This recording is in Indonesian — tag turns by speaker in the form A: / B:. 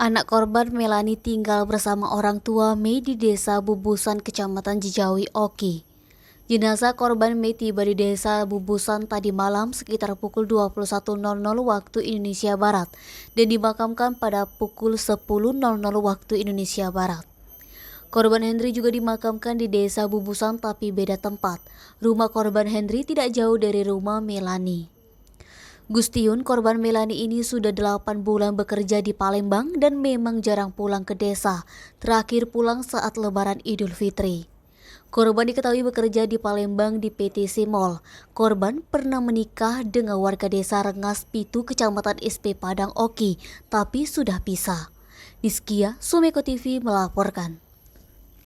A: Anak korban Melani tinggal bersama orang tua Mei di desa Bubusan, Kecamatan Jijawi, Oki. Jenazah korban Mei tiba di desa Bubusan tadi malam sekitar pukul 21.00 waktu Indonesia Barat dan dimakamkan pada pukul 10.00 waktu Indonesia Barat. Korban Henry juga dimakamkan di desa Bubusan tapi beda tempat. Rumah korban Henry tidak jauh dari rumah Melani. Gustiun, korban Melani ini sudah 8 bulan bekerja di Palembang dan memang jarang pulang ke desa. Terakhir pulang saat Lebaran Idul Fitri. Korban diketahui bekerja di Palembang di PT Simol. Korban pernah menikah dengan warga desa Rengas Pitu, Kecamatan SP Padang Oki, tapi sudah pisah. Rizkia, Sumeko TV melaporkan.